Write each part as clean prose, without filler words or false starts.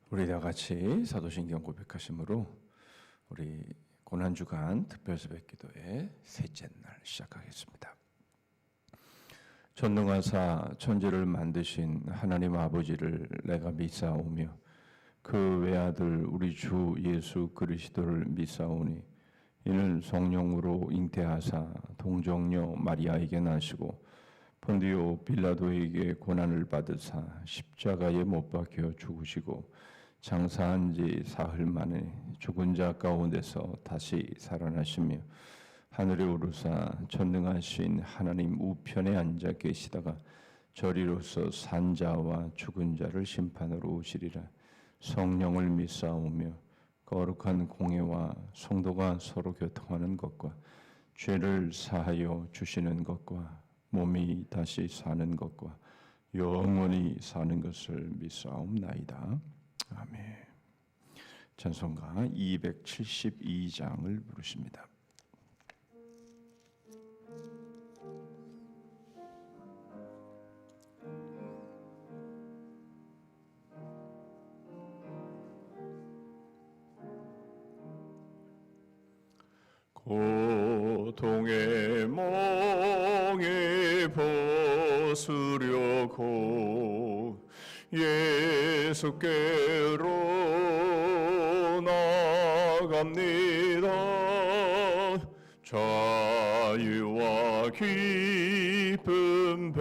우리 다 같이 사도신경 고백하심으로 우리 고난주간 특별새벽기도의 셋째 날 시작하겠습니다. 전능하사 천지를 만드신 하나님 아버지를 내가 믿사오며 그 외아들 우리 주 예수 그리스도를 믿사오니 이는 성령으로 잉태하사 동정녀 마리아에게 나시고 본디오 빌라도에게 고난을 받으사 십자가에 못 박혀 죽으시고 장사한 지 사흘 만에 죽은 자 가운데서 다시 살아나시며 하늘에 오르사 전능하신 하나님 우편에 앉아 계시다가 저리로서 산 자와 죽은 자를 심판하러 오시리라. 성령을 믿사오며 거룩한 공회와 성도가 서로 교통하는 것과 죄를 사하여 주시는 것과 몸이 다시 사는 것과 영원히 사는 것을 믿사옵나이다. 아멘. 찬송가 272장을 부르십니다. 고통의 멍에 벗으려고 예수께로 나갑니다. 자유와 기쁨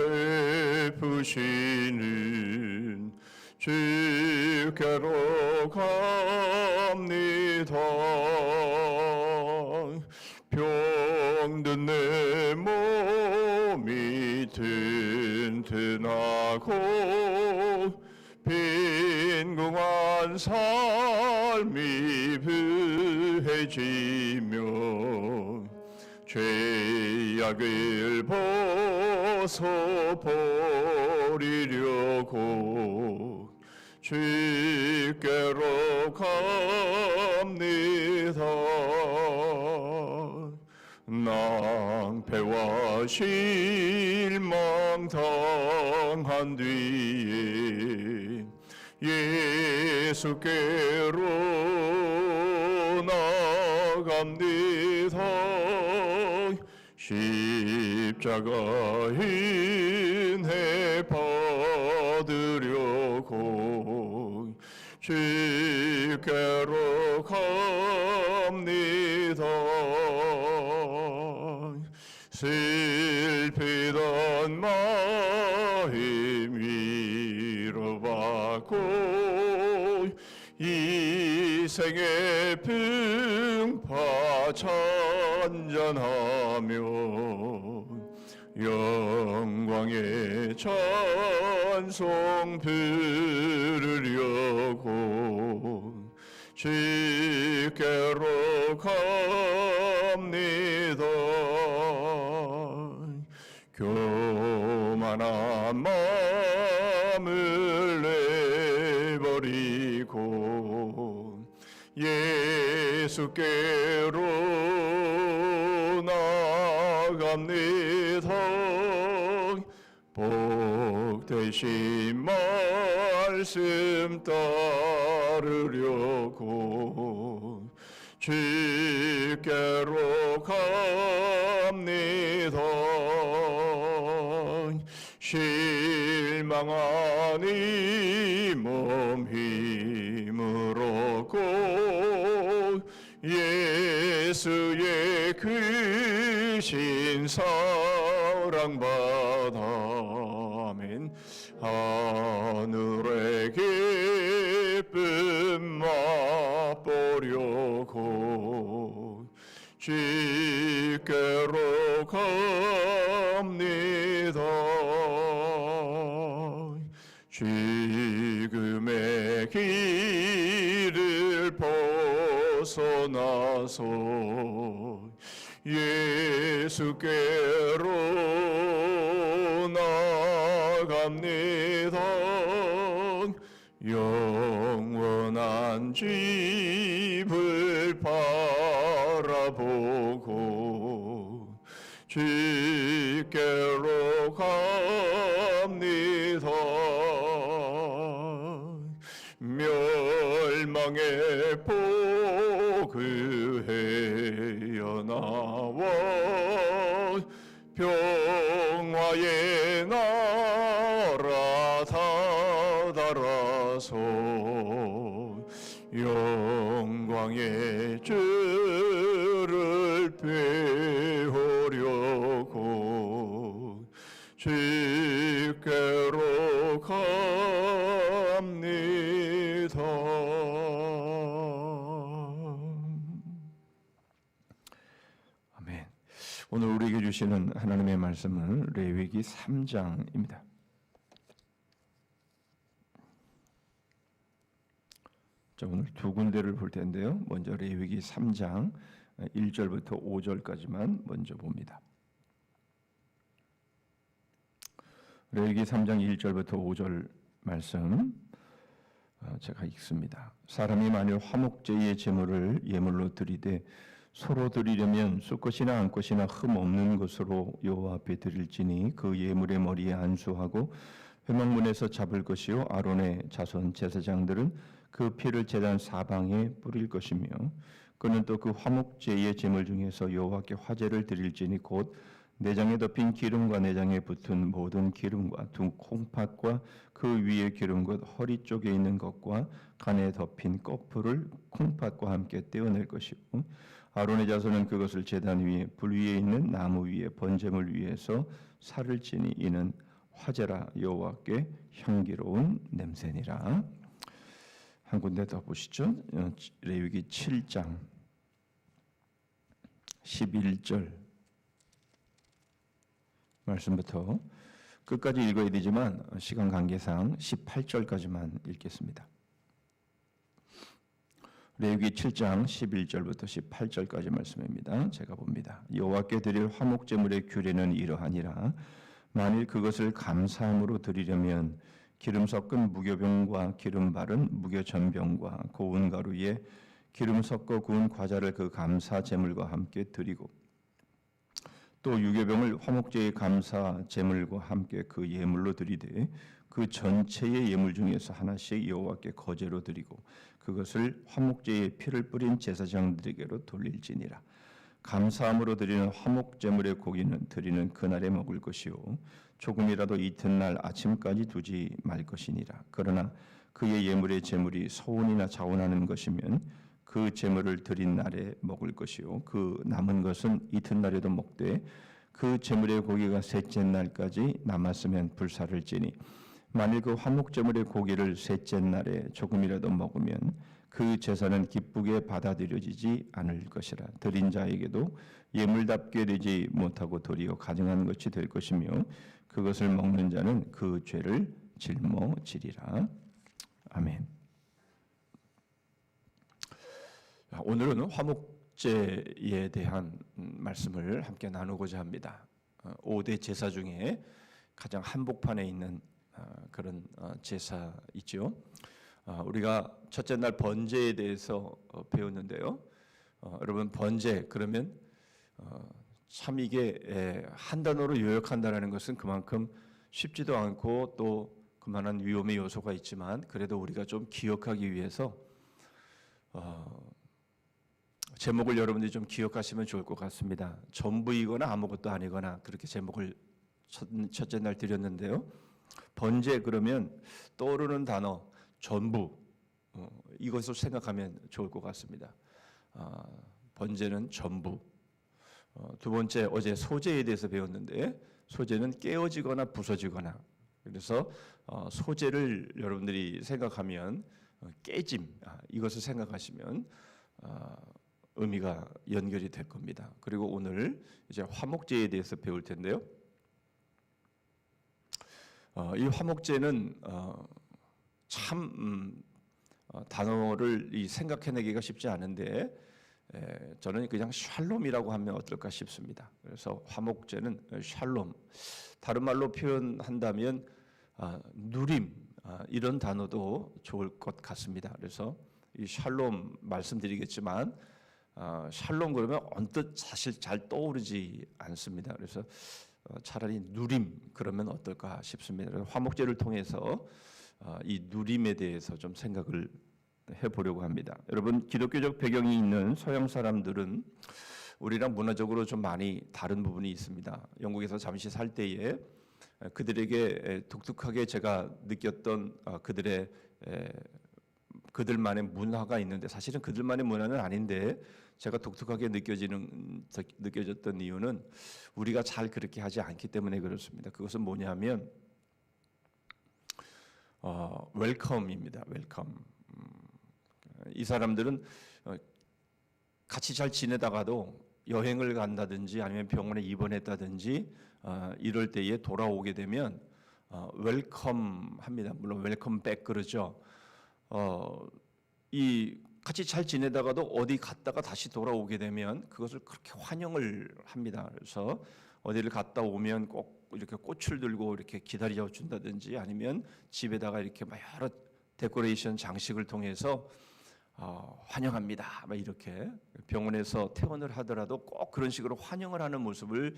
베푸시는 주께로 갑니다. 병든 내 몸이 튼튼하고 빈궁한 삶이 부해지며 죄악을 벗어버리려고 주께로 갑니다. 낭패와 실망 당한 뒤에 예수께로 나갑니다. 십자가 인해 받으려고 주께로 갑니다. 슬피던 마음 위로받고 이 생의 풍파 찬전하며 영광의 찬송 부르려고 주께로 갑니다. 교만한 마음을 내버리고 예수께로 나갑니다. 복되신 말씀 따르려고 주께로 갑니다. 실망한 이 몸 힘으로고 예수의 크신 사랑받아 아멘. 하늘의 기쁨 맛보려고 주께로 갑니다. 죽음의 길을 벗어나서 예수께로 나갑니다. 영원한 집을 바라보고 주께로 갑니다. 멸 땅에 포그헤어 나와 평화의 나라 다다라서 영광의 주를 배우려고 주께로 갑니다. 아멘. 오늘 우리에게 주시는 하나님의 말씀은 레위기 3장입니다. 자, 오늘 두 군데를 볼 텐데요. 먼저 레위기 3장 1절부터 5절까지만 먼저 봅니다. 레위기 3장 1절부터 5절 말씀 제가 읽습니다. 사람이 만일 화목제의 제물을 예물로 드리되 서로 드리려면 숫것이나 안것이나 흠 없는 것으로 여호와 앞에 드릴지니 그 예물의 머리에 안수하고 회막문에서 잡을 것이요 아론의 자손 제사장들은 그 피를 제단 사방에 뿌릴 것이며 그는 또 그 화목제의 제물 중에서 여호와께 화제를 드릴지니 곧 내장에 덮인 기름과 내장에 붙은 모든 기름과 두 콩팥과 그 위에 기름 곧 허리 쪽에 있는 것과 간에 덮인 꺼풀을 콩팥과 함께 떼어낼 것이고 아론의 자손은 그것을 제단 위에 불 위에 있는 나무 위에 번제물 위에서 살을 지니 이는 화제라 여호와께 향기로운 냄새니라. 한 군데 더 보시죠. 레위기 7장 11절 말씀부터 끝까지 읽어야 되지만 시간 관계상 18절까지만 읽겠습니다. 레위기 7장 11절부터 18절까지 말씀입니다. 제가 봅니다. 여호와께 드릴 화목제물의 규례는 이러하니라. 만일 그것을 감사함으로 드리려면 기름 섞은 무교병과 기름 바른 무교전병과 고운 가루에 기름 섞어 구운 과자를 그 감사 제물과 함께 드리고 또 유교병을 화목제의 감사 제물과 함께 그 예물로 드리되 그 전체의 예물 중에서 하나씩 여호와께 거제로 드리고 그것을 화목제의 피를 뿌린 제사장들에게로 돌릴지니라. 감사함으로 드리는 화목제물의 고기는 드리는 그날에 먹을 것이요 조금이라도 이튿날 아침까지 두지 말 것이니라. 그러나 그의 예물의 제물이 서운이나 자원하는 것이면 그 제물을 드린 날에 먹을 것이요 그 남은 것은 이튿날에도 먹되 그 제물의 고기가 셋째 날까지 남았으면 불사를 지니 만일 그 화목제물의 고기를 셋째 날에 조금이라도 먹으면 그 제사는 기쁘게 받아들여지지 않을 것이라. 드린 자에게도 예물답게 되지 못하고 도리어 가증한 것이 될 것이며 그것을 먹는 자는 그 죄를 짊어지리라. 아멘. 오늘은 화목제에 대한 말씀을 함께 나누고자 합니다. 5대 제사 중에 가장 한복판에 있는 그런 제사이죠. 우리가 첫째 날 번제에 대해서 배웠는데요. 여러분 번제 그러면 참 이게 한 단어로 요약한다는 것은 그만큼 쉽지도 않고 또 그만한 위험의 요소가 있지만 그래도 우리가 좀 기억하기 위해서 제목을 여러분들이 좀 기억하시면 좋을 것 같습니다. 전부이거나 아무것도 아니거나 그렇게 제목을 첫째 날 드렸는데요. 번제 그러면 떠오르는 단어 전부 이것을 생각하면 좋을 것 같습니다. 번제는 전부. 두 번째 어제 소제에 대해서 배웠는데 소제는 깨어지거나 부서지거나 그래서 소제를 여러분들이 생각하면 깨짐 이것을 생각하시면 의미가 연결이 될 겁니다. 그리고 오늘 이제 화목제에 대해서 배울 텐데요. 이 화목제는 참 단어를 생각해내기가 쉽지 않은데 저는 그냥 샬롬이라고 하면 어떨까 싶습니다. 그래서 화목제는 샬롬, 다른 말로 표현한다면 누림 이런 단어도 좋을 것 같습니다. 그래서 이 샬롬 말씀드리겠지만 샬롬 그러면 언뜻 사실 잘 떠오르지 않습니다. 그래서 차라리 누림 그러면 어떨까 싶습니다. 화목제를 통해서 이 누림에 대해서 좀 생각을 해보려고 합니다. 여러분, 기독교적 배경이 있는 서양 사람들은 우리랑 문화적으로 좀 많이 다른 부분이 있습니다. 영국에서 잠시 살 때에 그들에게 독특하게 제가 느꼈던 그들만의 문화가 있는데, 사실은 그들만의 문화는 아닌데 제가 독특하게 느껴졌던 이유는 우리가 잘 그렇게 하지 않기 때문에 그렇습니다. 그것은 뭐냐면 웰컴입니다. 웰컴. 이 사람들은 같이 잘 지내다가도 여행을 간다든지 아니면 병원에 입원했다든지 이럴 때에 돌아오게 되면 웰컴 합니다. 물론 웰컴 백 그러죠. 이 같이 잘 지내다가도 어디 갔다가 다시 돌아오게 되면 그것을 그렇게 환영을 합니다. 그래서 어디를 갔다 오면 꼭 이렇게 꽃을 들고 이렇게 기다려 준다든지 아니면 집에다가 이렇게 막 여러 데코레이션 장식을 통해서 환영합니다. 막 이렇게 병원에서 퇴원을 하더라도 꼭 그런 식으로 환영을 하는 모습을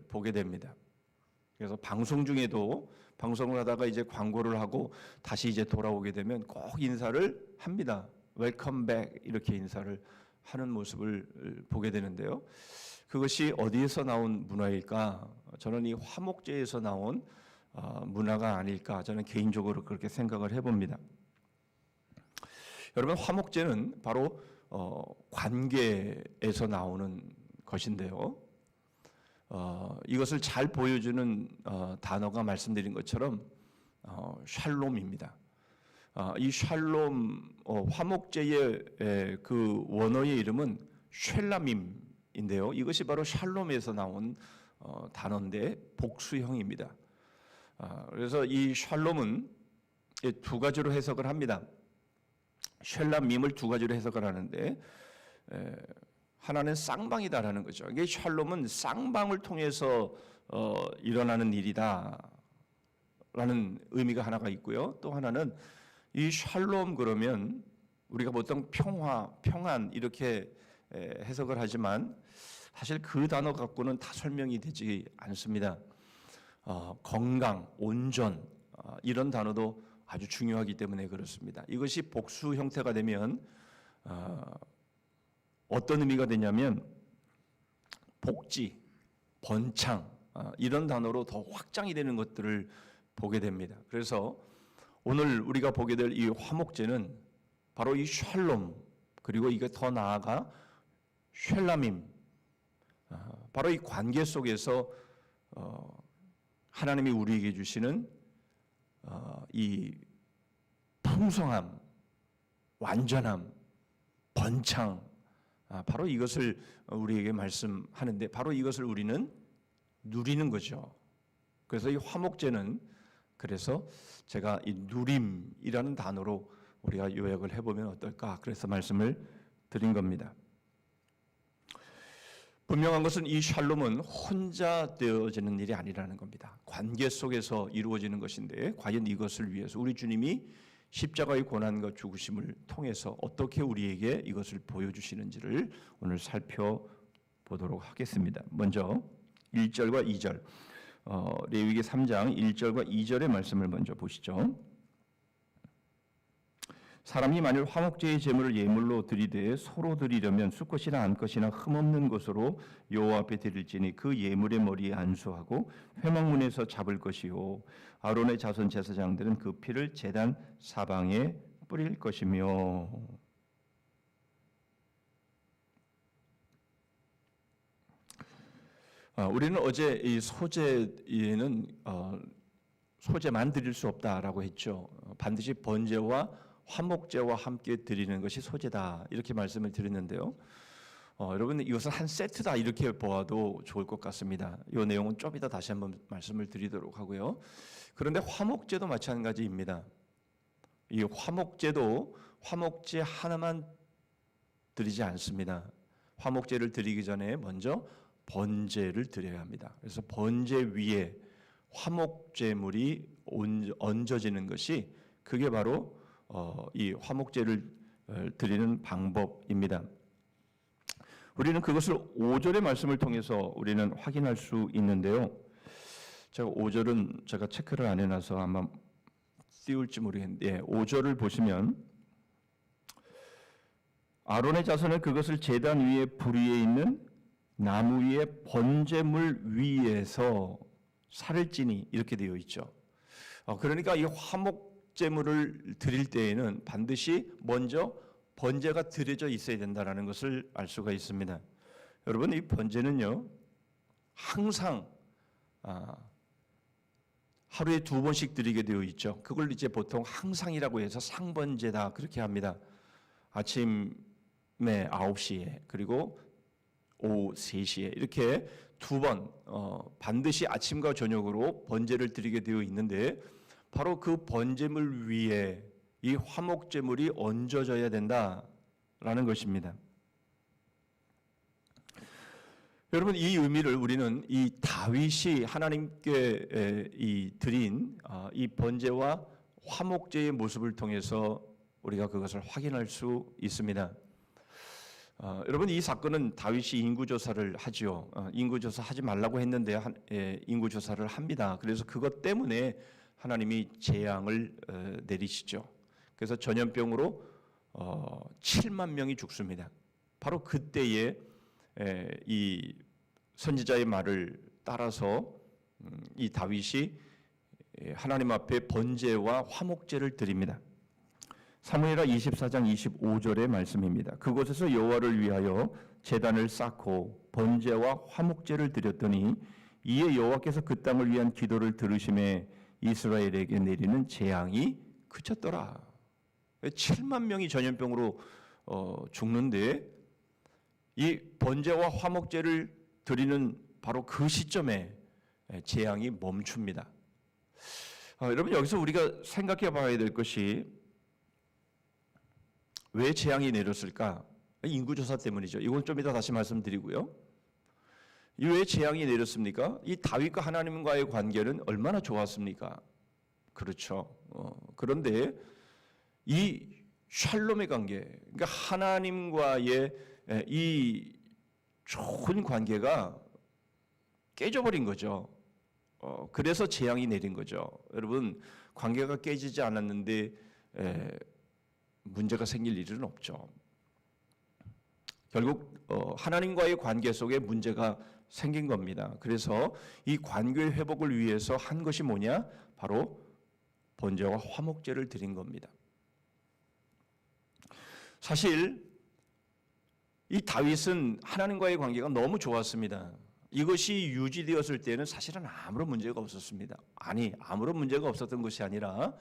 보게 됩니다. 그래서 방송 중에도 방송을 하다가 이제 광고를 하고 다시 이제 돌아오게 되면 꼭 인사를 합니다. 웰컴 백 이렇게 인사를 하는 모습을 보게 되는데요. 그것이 어디에서 나온 문화일까? 저는 이 화목제에서 나온 문화가 아닐까? 저는 개인적으로 그렇게 생각을 해봅니다. 여러분, 화목제는 바로 관계에서 나오는 것인데요. 이것을 잘 보여주는 단어가 말씀드린 것처럼 샬롬입니다. 이 샬롬 화목제의 그 원어의 이름은 쉘라밈인데요. 이것이 바로 샬롬에서 나온 단어인데 복수형입니다. 그래서 이 샬롬은 두 가지로 해석을 합니다. 쉘라밈을 두 가지로 해석을 하는데 하나는 쌍방이다라는 거죠. 이게 샬롬은 쌍방을 통해서 일어나는 일이다라는 의미가 하나가 있고요. 또 하나는 이 샬롬 그러면 우리가 보통 평화, 평안 이렇게 해석을 하지만 사실 그 단어 갖고는 다 설명이 되지 않습니다. 건강, 온전 이런 단어도 아주 중요하기 때문에 그렇습니다. 이것이 복수 형태가 되면 어떤 의미가 되냐면 복지, 번창 이런 단어로 더 확장이 되는 것들을 보게 됩니다. 그래서 오늘 우리가 보게 될 이 화목제는 바로 이 샬롬 그리고 이게 더 나아가 쉘라밈 바로 이 관계 속에서 하나님이 우리에게 주시는 이 풍성함, 완전함, 번창 바로 이것을 우리에게 말씀하는데 바로 이것을 우리는 누리는 거죠. 그래서 이 화목제는 그래서 제가 이 누림이라는 단어로 우리가 요약을 해보면 어떨까 그래서 말씀을 드린 겁니다. 분명한 것은 이 샬롬은 혼자 되어지는 일이 아니라는 겁니다. 관계 속에서 이루어지는 것인데 과연 이것을 위해서 우리 주님이 십자가의 고난과 죽으심을 통해서 어떻게 우리에게 이것을 보여주시는지를 오늘 살펴보도록 하겠습니다. 먼저 1절과 2절 레위기 3장 1절과 2절의 말씀을 먼저 보시죠. 사람이 만일 화목제의 제물을 예물로 드리되 서로 드리려면 수컷이나 암컷이나 흠없는 것으로 여호와 앞에 드릴지니 그 예물의 머리에 안수하고 회막문에서 잡을 것이요 아론의 자손 제사장들은 그 피를 제단 사방에 뿌릴 것이며. 우리는 어제 이 소제에는 소제만 드릴 수 없다라고 했죠. 반드시 번제와 화목제와 함께 드리는 것이 소제다 이렇게 말씀을 드렸는데요. 여러분 이것은 한 세트다 이렇게 보아도 좋을 것 같습니다. 이 내용은 좀 이따 다시 한번 말씀을 드리도록 하고요. 그런데 화목제도 마찬가지입니다. 이 화목제도 화목제 하나만 드리지 않습니다. 화목제를 드리기 전에 먼저 번제를 드려야 합니다. 그래서 번제 위에 화목제물이 얹어지는 것이 그게 바로 이 화목제를 드리는 방법입니다. 우리는 그것을 5절의 말씀을 통해서 우리는 확인할 수 있는데요. 제가 5절은 제가 체크를 안 해놔서 아마 띄울지 모르겠는데 5절을 보시면 아론의 자손은 그것을 제단 위에 불 위에 있는 나무 위에 번제물 위에서 살을 찌니 이렇게 되어 있죠. 그러니까 이 화목제물을 드릴 때에는 반드시 먼저 번제가 드려져 있어야 된다는 것을 알 수가 있습니다. 여러분, 이 번제는요 항상 하루에 2번씩 드리게 되어 있죠. 그걸 이제 보통 항상이라고 해서 상번제다 그렇게 합니다. 아침에 9시에 그리고 오후 3시에 이렇게 2번 반드시 아침과 저녁으로 번제를 드리게 되어 있는데 바로 그 번제물 위에 이 화목제물이 얹어져야 된다라는 것입니다. 여러분, 이 의미를 우리는 이 다윗이 하나님께 드린 이 번제와 화목제의 모습을 통해서 우리가 그것을 확인할 수 있습니다. 여러분, 이 사건은 다윗이 인구조사를 하지요. 인구조사 하지 말라고 했는데 인구조사를 합니다. 그래서 그것 때문에 하나님이 재앙을 내리시죠. 그래서 전염병으로 7만 명이 죽습니다. 바로 그때에 이 선지자의 말을 따라서 이 다윗이 하나님 앞에 번제와 화목제를 드립니다. 사무엘하 24장 25절의 말씀입니다. 그곳에서 여호와를 위하여 제단을 쌓고 번제와 화목제를 드렸더니 이에 여호와께서 그 땅을 위한 기도를 들으심에 이스라엘에게 내리는 재앙이 그쳤더라. 7만 명이 전염병으로 죽는데 이 번제와 화목제를 드리는 바로 그 시점에 재앙이 멈춥니다. 여러분, 여기서 우리가 생각해 봐야 될 것이 왜 재앙이 내렸을까? 인구조사 때문이죠. 이건 좀 이따 다시 말씀드리고요. 왜 재앙이 내렸습니까? 이 다윗과 하나님과의 관계는 얼마나 좋았습니까? 그렇죠. 그런데 이 샬롬의 관계, 그러니까 하나님과의 이 좋은 관계가 깨져버린 거죠. 그래서 재앙이 내린 거죠. 여러분, 관계가 깨지지 않았는데 문제가 생길 일은 없죠. 결국 하나님과의 관계 속에 문제가 생긴 겁니다. 그래서 이 관계 회복을 위해서 한 것이 뭐냐? 바로 번제와 화목제를 드린 겁니다. 사실 이 다윗은 하나님과의 관계가 너무 좋았습니다. 이것이 유지되었을 때는 사실은 아무런 문제가 없었습니다. 아니, 아무런 문제가 없었던 것이 아니라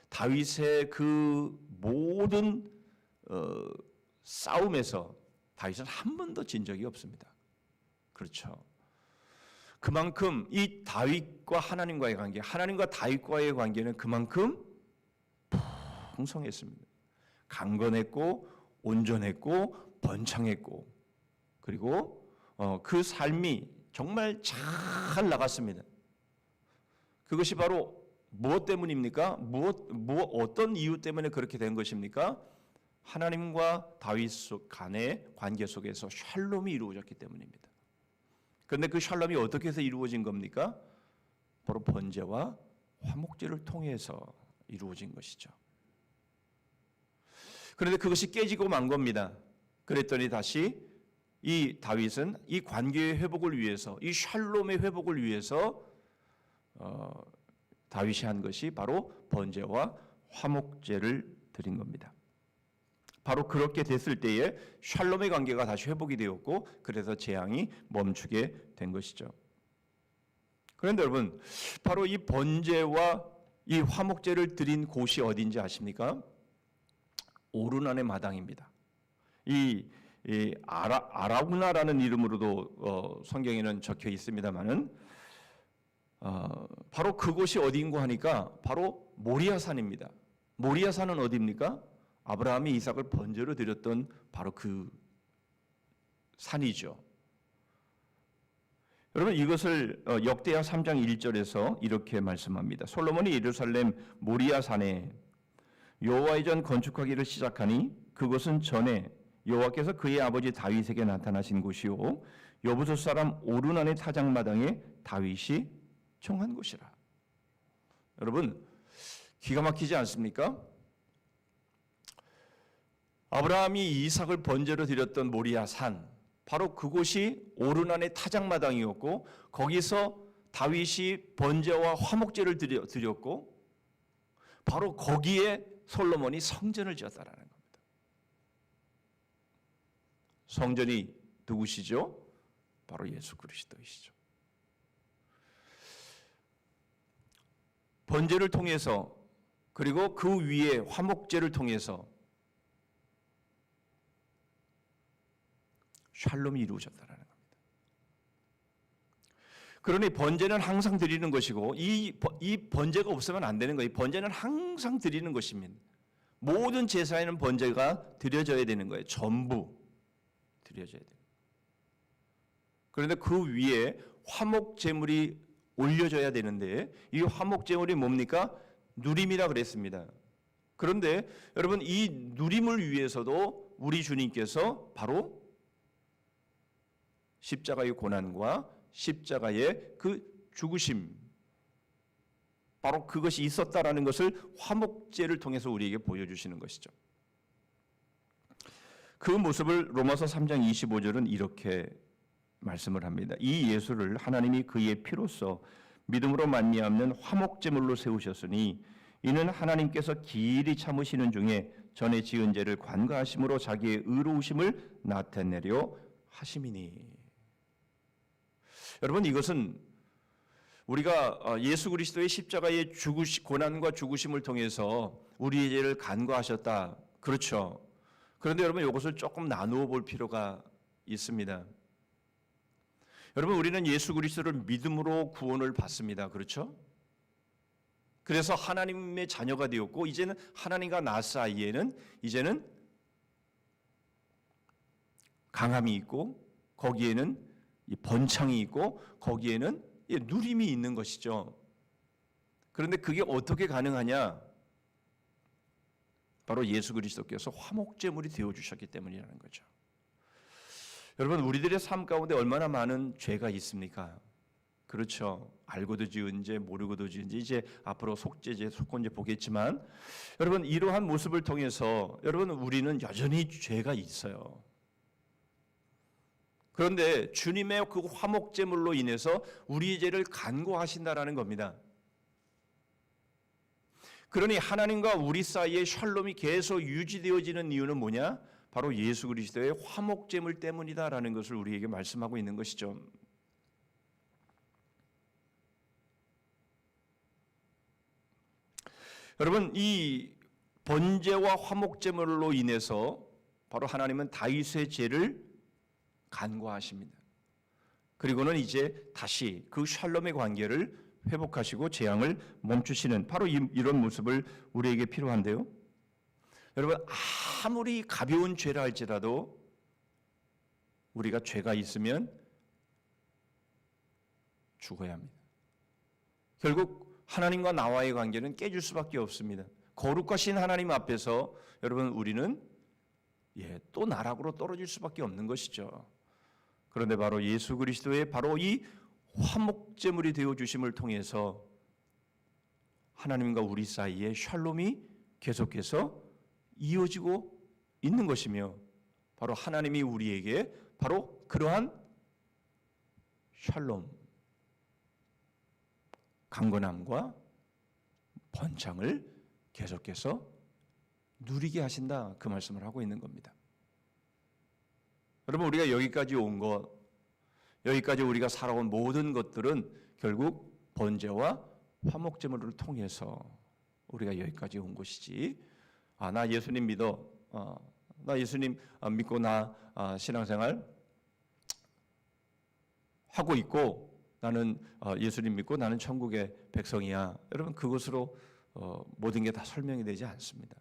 다윗의 그 모든 싸움에서 다윗은 한 번도 진 적이 없습니다. 그렇죠. 그만큼 이 다윗과 하나님과의 관계, 하나님과 다윗과의 관계는 그만큼 풍성했습니다. 강건했고 온전했고 번창했고, 그리고 그 삶이 정말 잘 나갔습니다. 그것이 바로 무엇 때문입니까? 어떤 이유 때문에 그렇게 된 것입니까? 하나님과 다윗 간의 관계 속에서 샬롬이 이루어졌기 때문입니다. 그런데 그 샬롬이 어떻게 해서 이루어진 겁니까? 바로 번제와 화목제를 통해서 이루어진 것이죠. 그런데 그것이 깨지고 만 겁니다. 그랬더니 다시 이 다윗은 이 관계의 회복을 위해서, 이 샬롬의 회복을 위해서 다윗이 한 것이 바로 번제와 화목제를 드린 겁니다. 바로 그렇게 됐을 때에 샬롬의 관계가 다시 회복이 되었고, 그래서 재앙이 멈추게 된 것이죠. 그런데 여러분, 바로 이 번제와 이 화목제를 드린 곳이 어딘지 아십니까? 오르난의 마당입니다. 이 아라우나라는 이름으로도 성경에는 적혀 있습니다만은 바로 그곳이 어디인고 하니까 바로 모리아산입니다. 모리아산은 어디입니까? 아브라함이 이삭을 번제로 드렸던 바로 그 산이죠. 여러분, 이것을 역대하 3장 1절에서 이렇게 말씀합니다. 솔로몬이 예루살렘 모리아산에 여호와의 전 건축하기를 시작하니 그것은 전에 여호와께서 그의 아버지 다윗에게 나타나신 곳이요 여부스 사람 오르난의 타작마당에 다윗이 청한 곳이라. 여러분, 기가 막히지 않습니까? 아브라함이 이삭을 번제로 드렸던 모리아 산, 바로 그곳이 오르난의 타작마당이었고 거기서 다윗이 번제와 화목제를 드렸고 바로 거기에 솔로몬이 성전을 지었다라는 겁니다. 성전이 누구시죠? 바로 예수 그리스도이시죠. 번제를 통해서 그리고 그 위에 화목제를 통해서 샬롬이 이루어졌다는 겁니다. 그러니 번제는 항상 드리는 것이고 이 번제가 없으면 안 되는 거예요. 번제는 항상 드리는 것입니다. 모든 제사에는 번제가 드려져야 되는 거예요. 전부 드려져야 돼요. 그런데 그 위에 화목제물이 올려져야 되는데 이 화목제물이 뭡니까? 누림이라 그랬습니다. 그런데 여러분 이 누림을 위해서도 우리 주님께서 바로 십자가의 고난과 십자가의 그 죽으심, 바로 그것이 있었다라는 것을 화목제를 통해서 우리에게 보여주시는 것이죠. 그 모습을 로마서 3장 25절은 이렇게 말씀을 합니다. 이 예수를 하나님이 그의 피로써 믿음으로 말미암는 화목제물로 세우셨으니 이는 하나님께서 길이 참으시는 중에 전에 지은 죄를 관과하심으로 자기의 의로우심을 나타내려 하심이니. 여러분 이것은 우리가 예수 그리스도의 십자가의 고난과 죽으심을 통해서 우리의 죄를 간과하셨다. 그렇죠. 그런데 여러분 이것을 조금 나누어 볼 필요가 있습니다. 여러분 우리는 예수 그리스도를 믿음으로 구원을 받습니다. 그렇죠? 그래서 하나님의 자녀가 되었고 이제는 하나님과 나 사이에는 이제는 강함이 있고 거기에는 이 번창이 있고 거기에는 누림이 있는 것이죠. 그런데 그게 어떻게 가능하냐? 바로 예수 그리스도께서 화목제물이 되어주셨기 때문이라는 거죠. 여러분 우리들의 삶 가운데 얼마나 많은 죄가 있습니까? 그렇죠. 알고도 지은 죄, 모르고도 지은 죄, 이제 앞으로 속죄죄, 속건죄 보겠지만 여러분 이러한 모습을 통해서 여러분 우리는 여전히 죄가 있어요. 그런데 주님의 그 화목제물로 인해서 우리의 죄를 간구하신다라는 겁니다. 그러니 하나님과 우리 사이에 샬롬이 계속 유지되어지는 이유는 뭐냐? 바로 예수 그리스도의 화목제물 때문이다라는 것을 우리에게 말씀하고 있는 것이죠. 여러분 이 번제와 화목제물로 인해서 바로 하나님은 다윗의 죄를 간과하십니다. 그리고는 이제 다시 그 샬롬의 관계를 회복하시고 재앙을 멈추시는 바로 이런 모습을 우리에게 필요한데요. 여러분 아무리 가벼운 죄라 할지라도 우리가 죄가 있으면 죽어야 합니다. 결국 하나님과 나와의 관계는 깨질 수밖에 없습니다. 거룩하신 하나님 앞에서 여러분 우리는 또 나락으로 떨어질 수밖에 없는 것이죠. 그런데 바로 예수 그리스도의 바로 이 화목제물이 되어 주심을 통해서 하나님과 우리 사이에 샬롬이 계속해서 이어지고 있는 것이며 바로 하나님이 우리에게 바로 그러한 샬롬, 강건함과 번창을 계속해서 누리게 하신다 그 말씀을 하고 있는 겁니다. 여러분 우리가 여기까지 온 것, 여기까지 우리가 살아온 모든 것들은 결국 번제와 화목제물을 통해서 우리가 여기까지 온 것이지. 나 예수님 믿어, 나 예수님 믿고 나 신앙생활 하고 있고 나는 예수님 믿고 나는 천국의 백성이야. 여러분 그것으로 모든 게 다 설명이 되지 않습니다.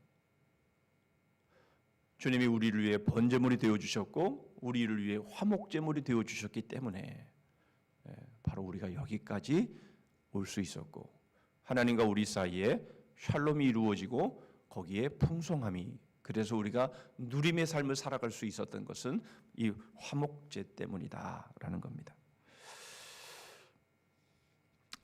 주님이 우리를 위해 번제물이 되어주셨고 우리를 위해 화목제물이 되어주셨기 때문에 바로 우리가 여기까지 올 수 있었고 하나님과 우리 사이에 샬롬이 이루어지고 거기에 풍성함이, 그래서 우리가 누림의 삶을 살아갈 수 있었던 것은 이 화목제 때문이다라는 겁니다.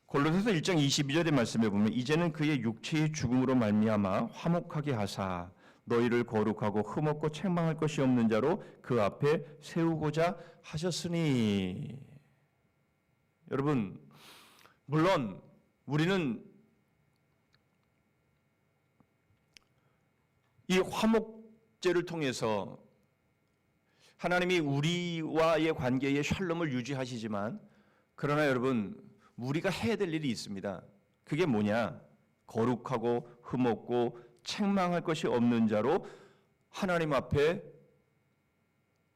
골로새서 1장 22절의 말씀에 보면 이제는 그의 육체의 죽음으로 말미암아 화목하게 하사 너희를 거룩하고 흠없고 책망할 것이 없는 자로 그 앞에 세우고자 하셨으니. 여러분, 물론 우리는 이 화목제를 통해서 하나님이 우리와의 관계에 샬롬을 유지하시지만, 그러나 여러분, 우리가 해야 될 일이 있습니다. 그게 뭐냐? 거룩하고 흠없고 책망할 것이 없는 자로 하나님 앞에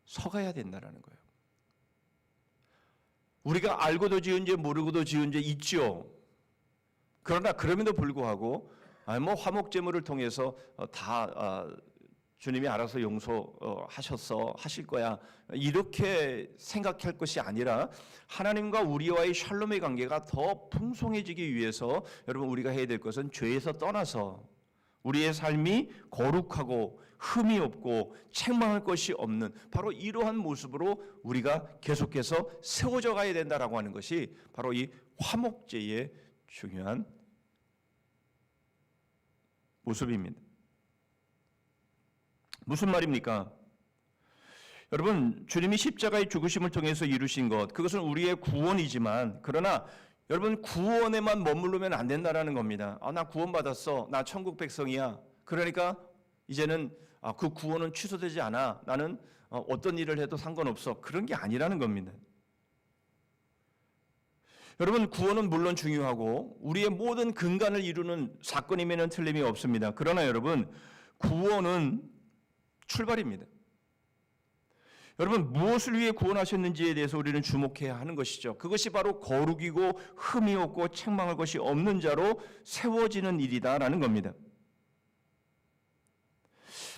서가야 된다는 거예요. 우리가 알고도 지은 죄 모르고도 지은 죄 있죠. 그러나 그럼에도 불구하고 화목제물을 통해서 주님이 알아서 용서하셨어 하실 거야 이렇게 생각할 것이 아니라 하나님과 우리와의 샬롬의 관계가 더 풍성해지기 위해서 여러분 우리가 해야 될 것은 죄에서 떠나서 우리의 삶이 거룩하고 흠이 없고 책망할 것이 없는 바로 이러한 모습으로 우리가 계속해서 세워져 가야 된다라고 하는 것이 바로 이 화목제의 중요한 모습입니다. 무슨 말입니까? 여러분, 주님이 십자가의 죽으심을 통해서 이루신 것, 그것은 우리의 구원이지만, 그러나 여러분 구원에만 머무르면 안 된다라는 겁니다. 나 구원받았어, 나 천국 백성이야. 그러니까 이제는 그 구원은 취소되지 않아. 나는 어떤 일을 해도 상관없어. 그런 게 아니라는 겁니다. 여러분, 구원은 물론 중요하고 우리의 모든 근간을 이루는 사건임에는 틀림이 없습니다. 그러나 여러분, 구원은 출발입니다. 여러분, 무엇을 위해 구원하셨는지에 대해서 우리는 주목해야 하는 것이죠. 그것이 바로 거룩이고 흠이 없고 책망할 것이 없는 자로 세워지는 일이다라는 겁니다.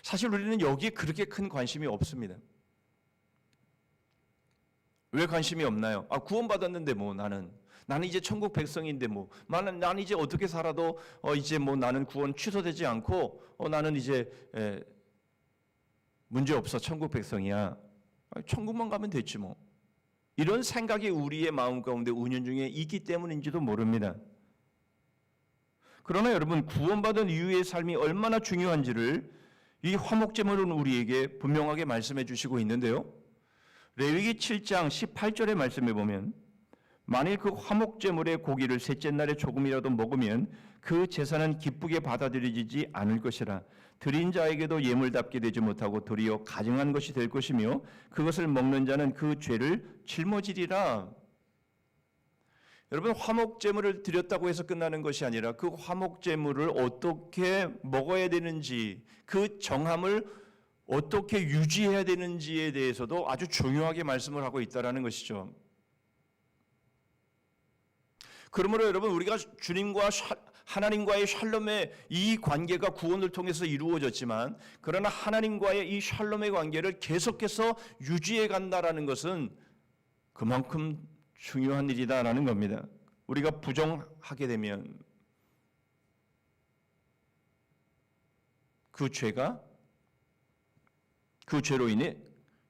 사실 우리는 여기에 그렇게 큰 관심이 없습니다. 왜 관심이 없나요? 구원받았는데 나는 이제 천국 백성인데 나는 이제 어떻게 살아도 이제 나는 구원 취소되지 않고 나는 이제 문제 없어, 천국 백성이야. 천국만 가면 됐지 뭐. 이런 생각이 우리의 마음 가운데 은연중에 있기 때문인지도 모릅니다. 그러나 여러분, 구원받은 이후의 삶이 얼마나 중요한지를 이 화목제물은 우리에게 분명하게 말씀해 주시고 있는데요. 레위기 7장 18절의 말씀에 보면 만일 그 화목제물의 고기를 셋째 날에 조금이라도 먹으면 그 제사는 기쁘게 받아들여지지 않을 것이라. 드린 자에게도 예물답게 되지 못하고 도리어 가증한 것이 될 것이며 그것을 먹는 자는 그 죄를 짊어지리라. 여러분, 화목제물을 드렸다고 해서 끝나는 것이 아니라 그 화목제물을 어떻게 먹어야 되는지, 그 정함을 어떻게 유지해야 되는지에 대해서도 아주 중요하게 말씀을 하고 있다는 것이죠. 그러므로 여러분, 우리가 주님과 하나님과의 샬롬의 이 관계가 구원을 통해서 이루어졌지만, 그러나 하나님과의 이 샬롬의 관계를 계속해서 유지해 간다라는 것은 그만큼 중요한 일이다라는 겁니다. 우리가 부정하게 되면 그 죄가 그 죄로 인해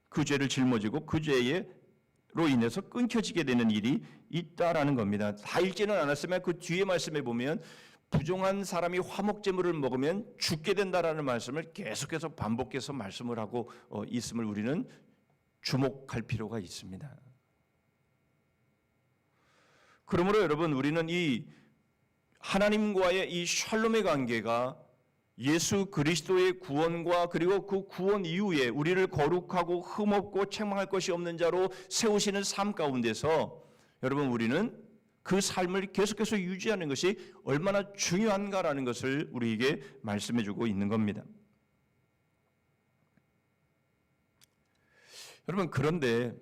그 죄를 짊어지고 그 죄로 인해서 끊겨지게 되는 일이 있다라는 겁니다. 다 읽지는 않았으면 그 뒤에 말씀에 보면 부정한 사람이 화목제물을 먹으면 죽게 된다라는 말씀을 계속해서 반복해서 말씀을 하고 있음을 우리는 주목할 필요가 있습니다. 그러므로 여러분, 우리는 이 하나님과의 이 샬롬의 관계가 예수 그리스도의 구원과 그리고 그 구원 이후에 우리를 거룩하고 흠없고 책망할 것이 없는 자로 세우시는 삶 가운데서 여러분, 우리는 그 삶을 계속해서 유지하는 것이 얼마나 중요한가라는 것을 우리에게 말씀해 주고 있는 겁니다. 여러분, 그런데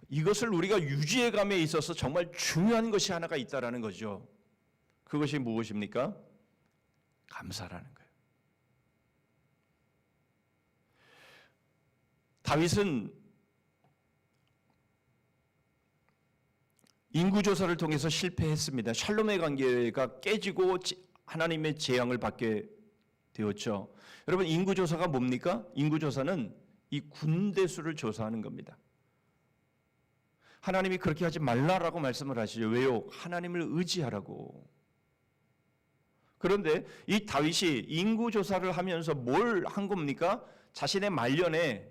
이것을 우리가 유지해 감에 있어서 정말 중요한 것이 하나가 있다라는 거죠. 그것이 무엇입니까? 감사라는 거예요. 다윗은 인구조사를 통해서 실패했습니다. 샬롬의 관계가 깨지고 하나님의 재앙을 받게 되었죠. 여러분, 인구조사가 뭡니까? 인구조사는 이 군대수를 조사하는 겁니다. 하나님이 그렇게 하지 말라라고 말씀을 하시죠. 왜요? 하나님을 의지하라고. 그런데 이 다윗이 인구 조사를 하면서 뭘 한 겁니까? 자신의 말년에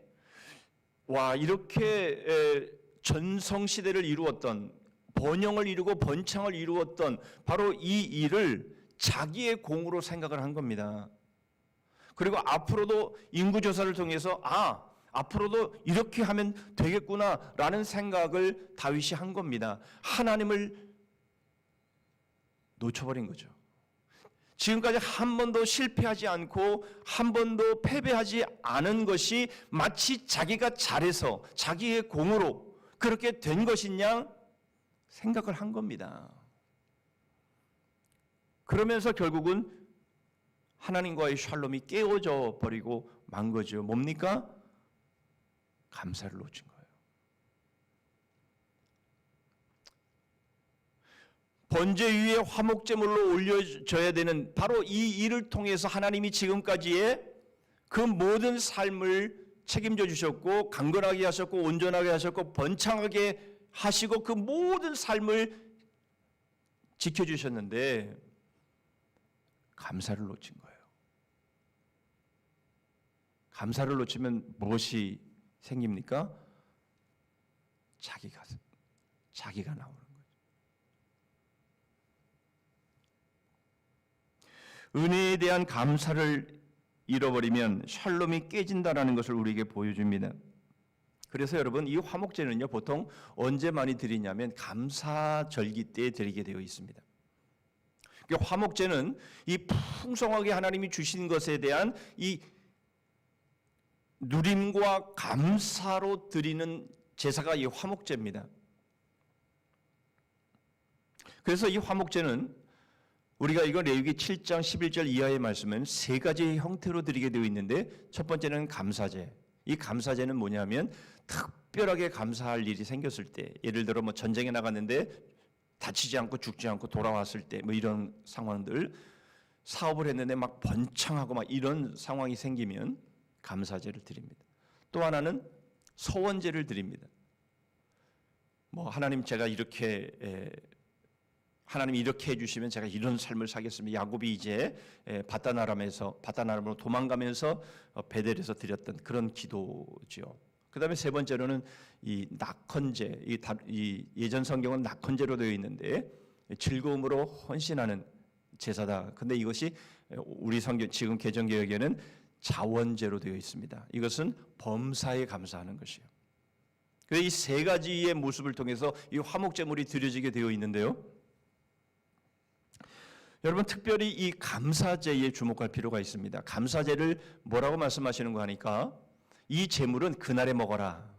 이렇게 전성시대를 이루었던, 번영을 이루고 번창을 이루었던 바로 이 일을 자기의 공으로 생각을 한 겁니다. 그리고 앞으로도 인구조사를 통해서 앞으로도 이렇게 하면 되겠구나라는 생각을 다윗이 한 겁니다. 하나님을 놓쳐버린 거죠. 지금까지 한 번도 실패하지 않고 한 번도 패배하지 않은 것이 마치 자기가 잘해서 자기의 공으로 그렇게 된 것이냐 생각을 한 겁니다. 그러면서 결국은 하나님과의 샬롬이 깨어져 버리고 만 거죠. 뭡니까? 감사를 놓친 거예요. 번제 위에 화목제물로 올려져야 되는 바로 이 일을 통해서 하나님이 지금까지의 그 모든 삶을 책임져 주셨고, 강건하게 하셨고, 온전하게 하셨고, 번창하게 하시고, 그 모든 삶을 지켜주셨는데 감사를 놓친 거예요. 감사를 놓치면 무엇이 생깁니까? 자기가 나오는 거죠. 은혜에 대한 감사를 잃어버리면 샬롬이 깨진다라는 것을 우리에게 보여줍니다. 그래서 여러분, 이 화목제는요, 보통 언제 많이 드리냐면 감사절기 때 드리게 되어 있습니다. 화목제는 이 풍성하게 하나님이 주신 것에 대한 이 누림과 감사로 드리는 제사가 이 화목제입니다. 그래서 이 화목제는 우리가 이거 레위기 7장 11절 이하의 말씀은 세 가지 형태로 드리게 되어 있는데, 첫 번째는 감사제. 이 감사제는 뭐냐면 특별하게 감사할 일이 생겼을 때, 예를 들어 뭐 전쟁에 나갔는데 다치지 않고 죽지 않고 돌아왔을 때 뭐 이런 상황들, 사업을 했는데 막 번창하고 막 이런 상황이 생기면 감사제를 드립니다. 또 하나는 서원제를 드립니다. 뭐 하나님 제가 하나님이 이렇게 해주시면 제가 이런 삶을 살겠습니다. 야곱이 이제 바다나람으로 도망가면서 베델에서 드렸던 그런 기도죠. 그 다음에 세 번째로는 이 낙헌제, 이 예전 성경은 낙헌제로 되어 있는데 즐거움으로 헌신하는 제사다. 근데 이것이 우리 성경 지금 개정개혁에는 자원제로 되어 있습니다. 이것은 범사에 감사하는 것이에요. 그래서 이 세 가지의 모습을 통해서 이 화목제물이 드려지게 되어 있는데요. 여러분, 특별히 이 감사제에 주목할 필요가 있습니다. 감사제를 뭐라고 말씀하시는 거 하니까 이 제물은 그날에 먹어라.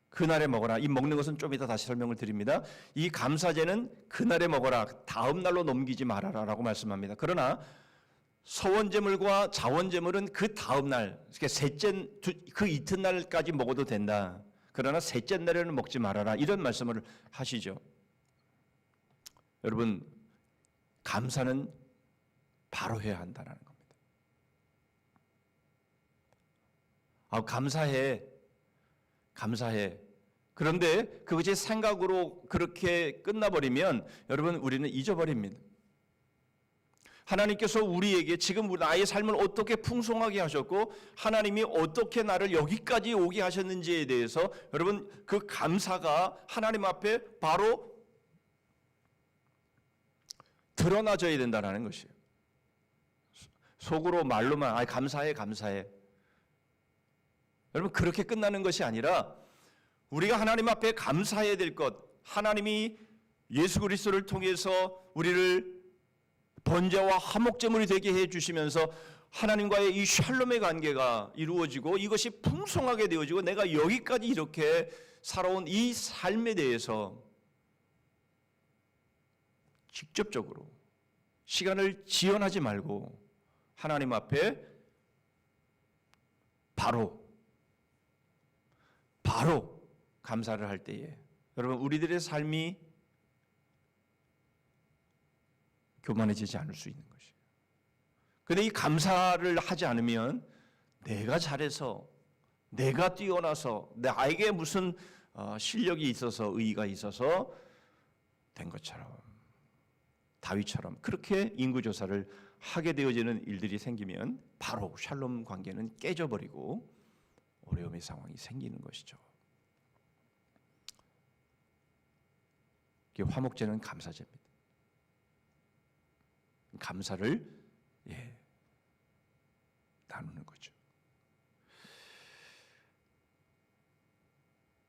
그날에 먹어라. 이 먹는 것은 좀 이따 다시 설명을 드립니다. 이 감사제는 그날에 먹어라. 다음 날로 넘기지 말아라라고 말씀합니다. 그러나 서원제물과 자원제물은 그 다음 날, 그 이튿날까지 먹어도 된다. 그러나 셋째 날에는 먹지 말아라. 이런 말씀을 하시죠. 여러분, 감사는 바로 해야 한다는 겁니다. 감사해. 그런데 그것이 생각으로 그렇게 끝나버리면 여러분, 우리는 잊어버립니다. 하나님께서 우리에게 지금 나의 삶을 어떻게 풍성하게 하셨고 하나님이 어떻게 나를 여기까지 오게 하셨는지에 대해서 여러분, 그 감사가 하나님 앞에 바로 드러나져야 된다는 것이에요. 속으로 말로만 감사해. 여러분, 그렇게 끝나는 것이 아니라 우리가 하나님 앞에 감사해야 될 것, 하나님이 예수 그리스도를 통해서 우리를 번제와 화목제물이 되게 해주시면서 하나님과의 이 샬롬의 관계가 이루어지고 이것이 풍성하게 되어지고 내가 여기까지 이렇게 살아온 이 삶에 대해서 직접적으로 시간을 지연하지 말고 하나님 앞에 바로 감사를 할 때에 여러분, 우리들의 삶이 교만해지지 않을 수 있는 것이에요. 그런데 이 감사를 하지 않으면 내가 잘해서, 내가 뛰어나서, 나에게 무슨 실력이 있어서, 의의가 있어서 된 것처럼 다윗처럼 그렇게 인구조사를 하게 되어지는 일들이 생기면 바로 샬롬 관계는 깨져버리고 어려움의 상황이 생기는 것이죠. 화목제는 감사제입니다. 감사를 나누는 거죠.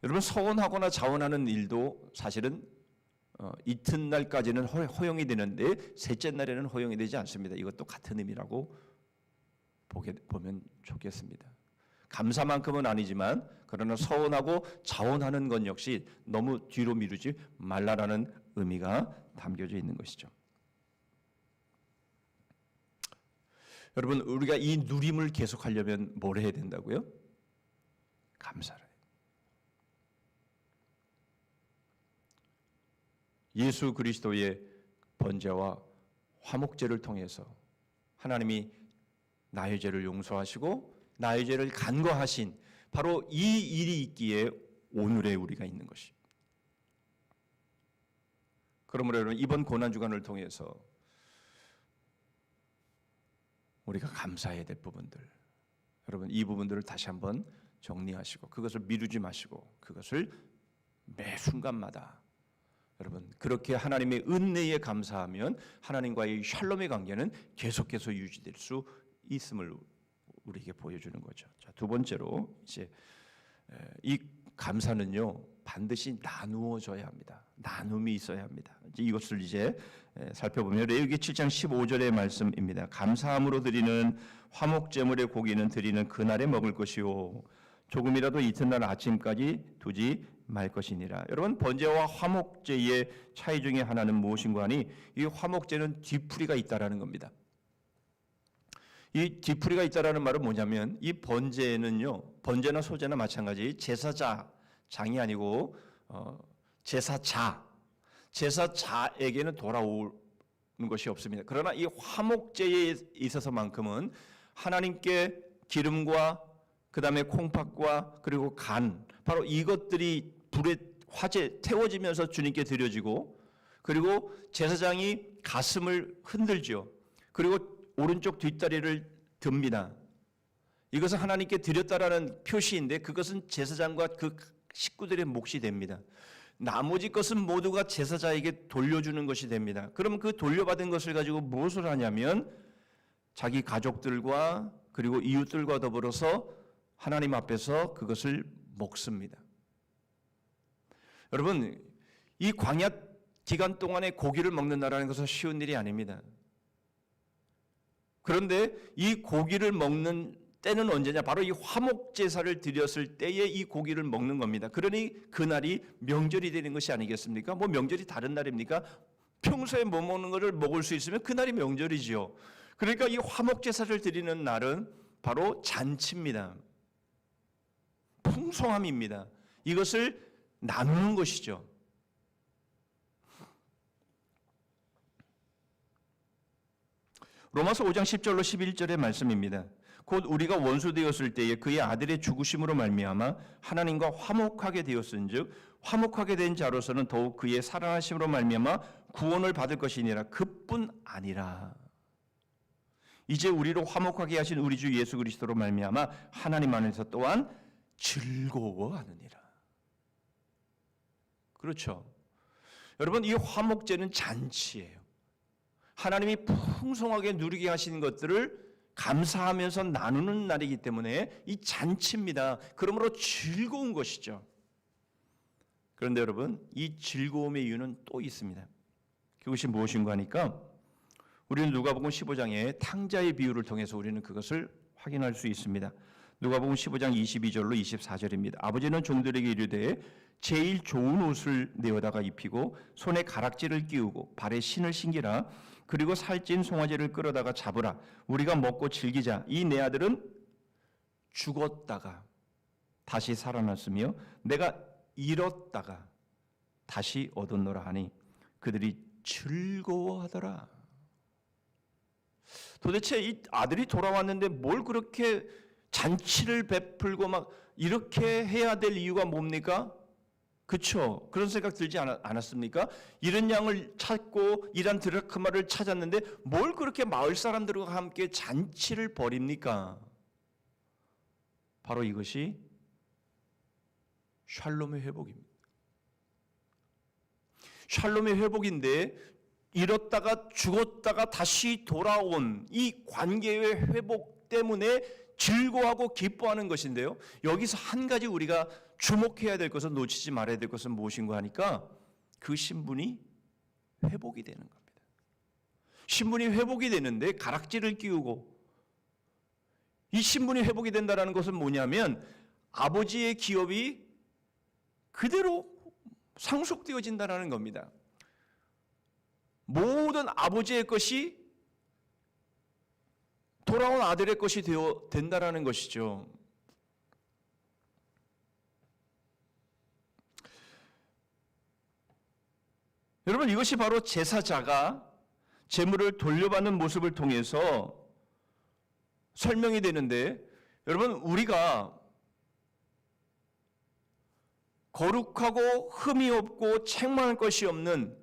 여러분, 서원하거나 자원하는 일도 사실은 이튿날까지는 허용이 되는데 셋째 날에는 허용이 되지 않습니다. 이것도 같은 의미라고 보면 좋겠습니다. 감사만큼은 아니지만 그러나 서원하고 자원하는 것 역시 너무 뒤로 미루지 말라라는 의미가 담겨져 있는 것이죠. 여러분, 우리가 이 누림을 계속하려면 뭘 해야 된다고요? 감사를. 예수 그리스도의 번제와 화목제를 통해서 하나님이 나의 죄를 용서하시고 나의 죄를 간과하신 바로 이 일이 있기에 오늘의 우리가 있는 것입니다. 그러므로 여러분, 이번 고난주간을 통해서 우리가 감사해야 될 부분들, 여러분 이 부분들을 다시 한번 정리하시고 그것을 미루지 마시고 그것을 매 순간마다 여러분 그렇게 하나님의 은혜에 감사하면 하나님과의 샬롬의 관계는 계속해서 유지될 수 있음을 우리에게 보여주는 거죠. 자, 두 번째로 이제 이 감사는요 반드시 나누어져야 합니다. 나눔이 있어야 합니다. 이것을 이제 살펴보면 레위기 7장 15절의 말씀입니다. 감사함으로 드리는 화목제물의 고기는 드리는 그날에 먹을 것이요 조금이라도 이튿날 아침까지 두지 말 것이니라. 여러분, 번제와 화목제의 차이 중에 하나는 무엇인가 하니 이 화목제는 뒤풀이가 있다라는 겁니다. 이 뒤풀이가 있다라는 말은 뭐냐면 이 번제는요, 번제나 소제나 마찬가지 제사장이 아니고 제사자에게는 돌아오는 것이 없습니다. 그러나 이 화목제에 있어서만큼은 하나님께 기름과 그 다음에 콩팥과 그리고 간, 바로 이것들이 불에 화재 태워지면서 주님께 드려지고, 그리고 제사장이 가슴을 흔들죠. 그리고 오른쪽 뒷다리를 듭니다. 이것은 하나님께 드렸다라는 표시인데 그것은 제사장과 그 식구들의 몫이 됩니다. 나머지 것은 모두가 제사자에게 돌려주는 것이 됩니다. 그럼 그 돌려받은 것을 가지고 무엇을 하냐면 자기 가족들과 그리고 이웃들과 더불어서 하나님 앞에서 그것을 먹습니다. 여러분, 이 광야 기간 동안에 고기를 먹는다는 것은 쉬운 일이 아닙니다. 그런데 이 고기를 먹는 때는 언제냐? 바로 이 화목제사를 드렸을 때에 이 고기를 먹는 겁니다. 그러니 그날이 명절이 되는 것이 아니겠습니까? 뭐 명절이 다른 날입니까? 평소에 못 먹는 것을 먹을 수 있으면 그날이 명절이지요. 그러니까 이 화목제사를 드리는 날은 바로 잔치입니다. 풍성함입니다. 이것을 나누는 것이죠. 로마서 5장 10절로 11절의 말씀입니다. 곧 우리가 원수 되었을 때에 그의 아들의 죽으심으로 말미암아 하나님과 화목하게 되었은즉 화목하게 된 자로서는 더욱 그의 살아나심으로 말미암아 구원을 받을 것이니라. 그뿐 아니라 이제 우리로 화목하게 하신 우리 주 예수 그리스도로 말미암아 하나님 안에서 또한 즐거워하느니라. 그렇죠. 여러분, 이 화목제는 잔치예요. 하나님이 풍성하게 누리게 하신 것들을 감사하면서 나누는 날이기 때문에 이 잔치입니다. 그러므로 즐거운 것이죠. 그런데 여러분, 이 즐거움의 이유는 또 있습니다. 그것이 무엇인가 하니까 우리는 누가복음 15장의 탕자의 비유를 통해서 우리는 그것을 확인할 수 있습니다. 누가복음 15장 22절로 24절입니다. 아버지는 종들에게 이르되 제일 좋은 옷을 내어다가 입히고 손에 가락지를 끼우고 발에 신을 신기라. 그리고 살찐 송아지를 끌어다가 잡으라. 우리가 먹고 즐기자. 이 내 아들은 죽었다가 다시 살아났으며 내가 잃었다가 다시 얻었노라 하니 그들이 즐거워하더라. 도대체 이 아들이 돌아왔는데 뭘 그렇게 잔치를 베풀고 막 이렇게 해야 될 이유가 뭡니까? 그렇죠? 그런 생각 들지 않았습니까? 이런 양을 찾고 이런 드라크마를 찾았는데 뭘 그렇게 마을 사람들과 함께 잔치를 벌입니까? 바로 이것이 샬롬의 회복입니다. 샬롬의 회복인데 잃었다가 죽었다가 다시 돌아온 이 관계의 회복 때문에 즐거워하고 기뻐하는 것인데요. 여기서 한 가지 우리가 주목해야 될 것은, 놓치지 말아야 될 것은 무엇인가 하니까 그 신분이 회복이 되는 겁니다. 신분이 회복이 되는데 가락지를 끼우고, 이 신분이 회복이 된다는 것은 뭐냐면 아버지의 기업이 그대로 상속되어진다는 겁니다. 모든 아버지의 것이 돌아온 아들의 것이 된다는 것이죠. 여러분, 이것이 바로 제사자가 재물을 돌려받는 모습을 통해서 설명이 되는데, 여러분, 우리가 거룩하고 흠이 없고 책망할 것이 없는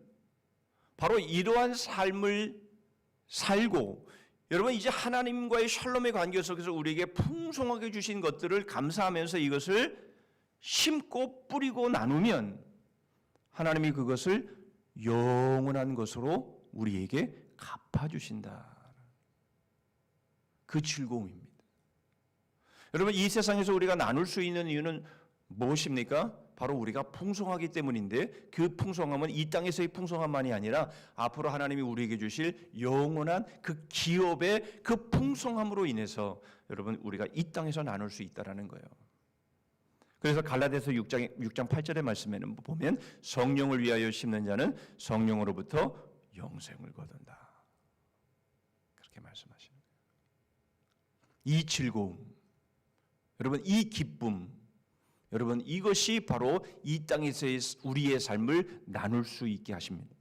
바로 이러한 삶을 살고, 여러분 이제 하나님과의 샬롬의 관계 속에서 우리에게 풍성하게 주신 것들을 감사하면서 이것을 심고 뿌리고 나누면 하나님이 그것을 영원한 것으로 우리에게 갚아주신다. 그 즐거움입니다. 여러분, 이 세상에서 우리가 나눌 수 있는 이유는 무엇입니까? 바로 우리가 풍성하기 때문인데, 그 풍성함은 이 땅에서의 풍성함만이 아니라 앞으로 하나님이 우리에게 주실 영원한 그 기업의 그 풍성함으로 인해서 여러분 우리가 이 땅에서 나눌 수 있다는 거예요. 그래서 갈라디아서 6장 8절의 말씀에는 보면 성령을 위하여 심는 자는 성령으로부터 영생을 거둔다. 그렇게 말씀하시는 거예요. 이 즐거움, 여러분 이 기쁨, 여러분 이것이 바로 이 땅에서의 우리의 삶을 나눌 수 있게 하십니다.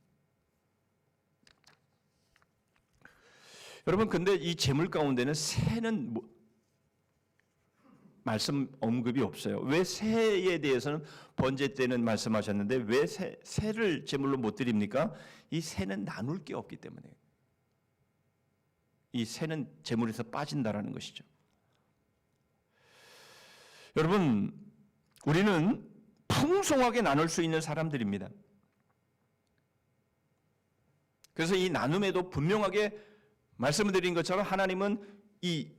여러분, 근데 이 재물 가운데는 세는 말씀 언급이 없어요. 왜 세에 대해서는 번제 때는 말씀하셨는데 왜 세를 제물로 못 드립니까? 이 세는 나눌 게 없기 때문에. 이 세는 제물에서 빠진다라는 것이죠. 여러분, 우리는 풍성하게 나눌 수 있는 사람들입니다. 그래서 이 나눔에도 분명하게 말씀을 드린 것처럼 하나님은 이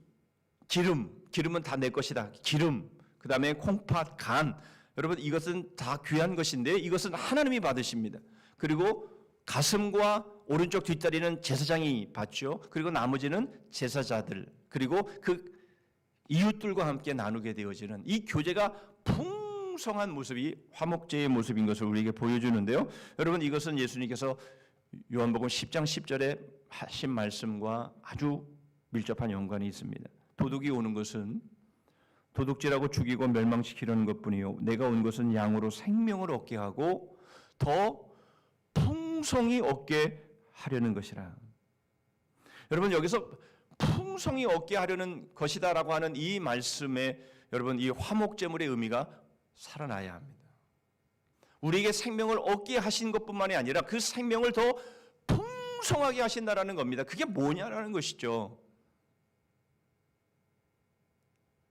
기름은 다 내 것이다. 기름, 그 다음에 콩팥, 간, 여러분 이것은 다 귀한 것인데 이것은 하나님이 받으십니다. 그리고 가슴과 오른쪽 뒷다리는 제사장이 받죠. 그리고 나머지는 제사자들, 그리고 그 이웃들과 함께 나누게 되어지는 이 교제가 풍성한 모습이 화목제의 모습인 것을 우리에게 보여주는데요. 여러분, 이것은 예수님께서 요한복음 10장 10절에 하신 말씀과 아주 밀접한 연관이 있습니다. 도둑이 오는 것은 도둑질하고 죽이고 멸망시키려는 것뿐이요, 내가 온 것은 양으로 생명을 얻게 하고 더 풍성히 얻게 하려는 것이라. 여러분, 여기서 풍성히 얻게 하려는 것이다라고 하는 이 말씀에 여러분 이 화목제물의 의미가 살아나야 합니다. 우리에게 생명을 얻게 하신 것뿐만이 아니라 그 생명을 더 풍성하게 하신다라는 겁니다. 그게 뭐냐라는 것이죠.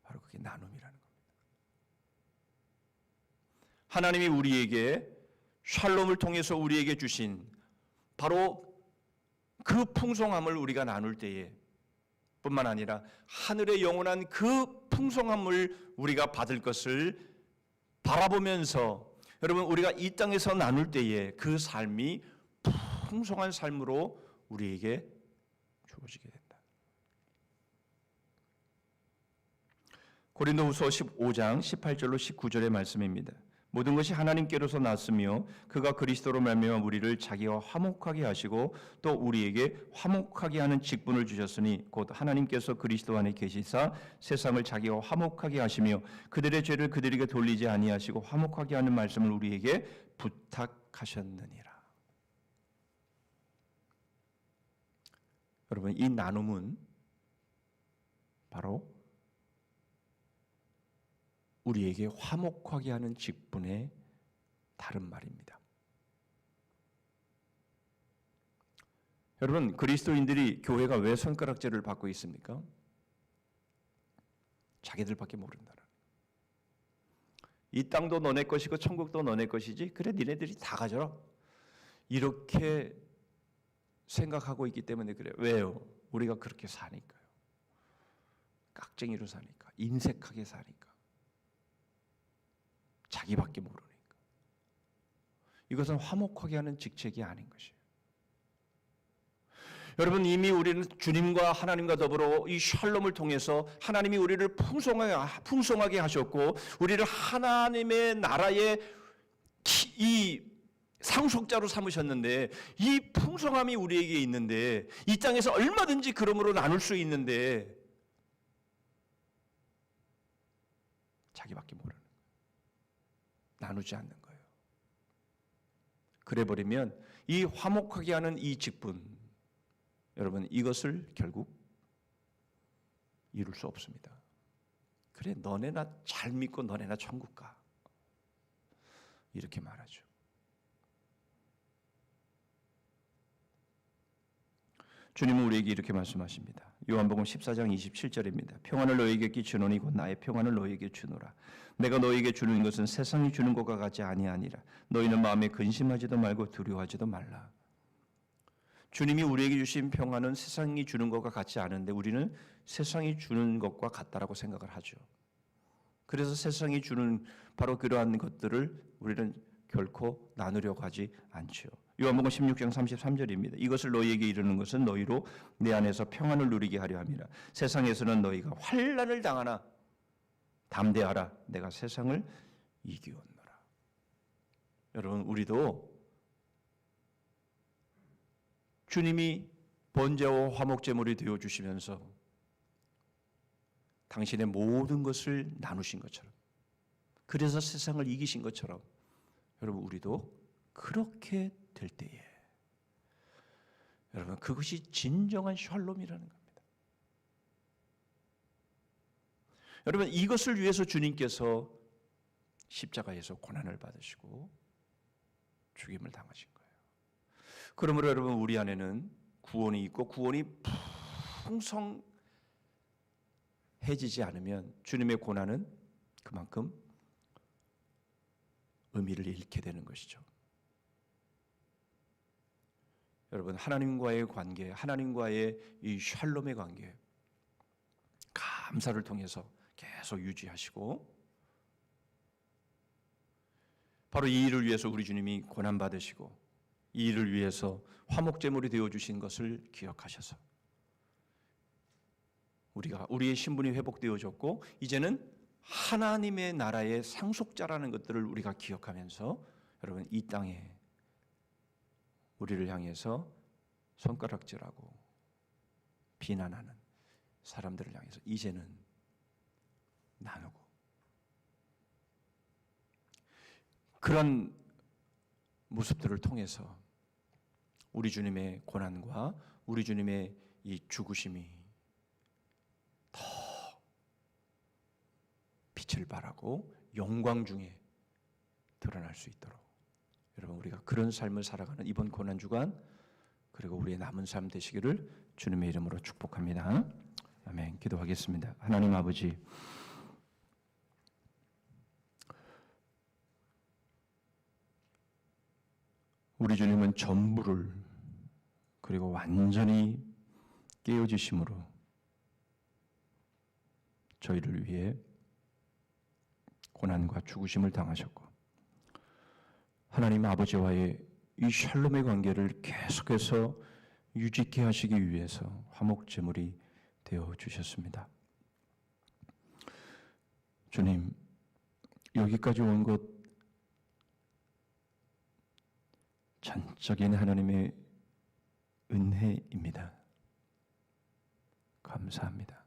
바로 그게 나눔이라는 겁니다. 하나님이 우리에게 샬롬을 통해서 우리에게 주신 바로 그 풍성함을 우리가 나눌 때에 뿐만 아니라 하늘의 영원한 그 풍성함을 우리가 받을 것을 바라보면서 여러분 우리가 이 땅에서 나눌 때에 그 삶이 풍성한 삶으로 우리에게 주어지게 된다. 고린도후서 15장 18절로 19절의 말씀입니다. 모든 것이 하나님께로서 났으며 그가 그리스도로 말미암아 우리를 자기와 화목하게 하시고 또 우리에게 화목하게 하는 직분을 주셨으니 곧 하나님께서 그리스도 안에 계시사 세상을 자기와 화목하게 하시며 그들의 죄를 그들에게 돌리지 아니하시고 화목하게 하는 말씀을 우리에게 부탁하셨느니라. 여러분, 이 나눔은 바로 우리에게 화목하게 하는 직분의 다른 말입니다. 여러분, 그리스도인들이 교회가 왜 손가락질을 받고 있습니까? 자기들밖에 모른다는. 이 땅도 너네 것이고 천국도 너네 것이지. 그래 니네들이 다 가져라. 이렇게 생각하고 있기 때문에 그래요. 왜요? 우리가 그렇게 사니까요. 깍쟁이로 사니까. 인색하게 사니까. 자기밖에 모르니까. 이것은 화목하게 하는 직책이 아닌 것이에요. 여러분, 이미 우리는 주님과 하나님과 더불어 이 샬롬을 통해서 하나님이 우리를 풍성하게 하셨고 우리를 하나님의 나라의 이 상속자로 삼으셨는데 이 풍성함이 우리에게 있는데 이 땅에서 얼마든지 그러므로 나눌 수 있는데 자기밖에 모르는 거예요. 나누지 않는 거예요. 그래 버리면 이 화목하게 하는 이 직분, 여러분 이것을 결국 이룰 수 없습니다. 그래 너네나 잘 믿고 너네나 천국 가. 이렇게 말하죠. 주님은 우리에게 이렇게 말씀하십니다. 요한복음 14장 27절입니다. 평안을 너희에게 끼치노니 곧 나의 평안을 너희에게 주노라. 내가 너희에게 주는 것은 세상이 주는 것과 같지 아니하니라. 너희는 마음에 근심하지도 말고 두려워하지도 말라. 주님이 우리에게 주신 평안은 세상이 주는 것과 같지 않은데 우리는 세상이 주는 것과 같다라고 생각을 하죠. 그래서 세상이 주는 바로 그러한 것들을 우리는 결코 나누려고 하지 않죠. 요한복음 16장 33절입니다. 이것을 너희에게 이르는 것은 너희로 내 안에서 평안을 누리게 하려 함이라. 세상에서는 너희가 환난을 당하나 담대하라. 내가 세상을 이기었노라. 여러분 우리도 주님이 번제와 화목제물이 되어주시면서 당신의 모든 것을 나누신 것처럼 그래서 세상을 이기신 것처럼 여러분 우리도 그렇게 될 때에 여러분 그것이 진정한 샬롬이라는 겁니다. 여러분 이것을 위해서 주님께서 십자가에서 고난을 받으시고 죽임을 당하신 거예요. 그러므로 여러분 우리 안에는 구원이 있고 구원이 풍성해지지 않으면 주님의 고난은 그만큼 의미를 잃게 되는 것이죠. 여러분 하나님과의 관계, 하나님과의 이 샬롬의 관계 감사를 통해서 계속 유지하시고 바로 이 일을 위해서 우리 주님이 고난 받으시고 이 일을 위해서 화목제물이 되어주신 것을 기억하셔서 우리의 신분이 회복되어졌고 이제는 하나님의 나라의 상속자라는 것들을 우리가 기억하면서 여러분 이 땅에 우리를 향해서 손가락질하고 비난하는 사람들을 향해서 이제는 나누고 그런 모습들을 통해서 우리 주님의 고난과 우리 주님의 이 죽으심이 더 빛을 발하고 영광 중에 드러날 수 있도록 여러분 우리가 그런 삶을 살아가는 이번 고난 주간 그리고 우리의 남은 삶 되시기를 주님의 이름으로 축복합니다. 아멘. 기도하겠습니다. 하나님 아버지, 우리 주님은 전부를 그리고 완전히 깨어지심으로 저희를 위해 고난과 죽으심을 당하셨고 하나님 아버지와의 이 샬롬의 관계를 계속해서 유지케 하시기 위해서 화목제물이 되어 주셨습니다. 주님, 여기까지 온 것 전적인 하나님의 은혜입니다. 감사합니다.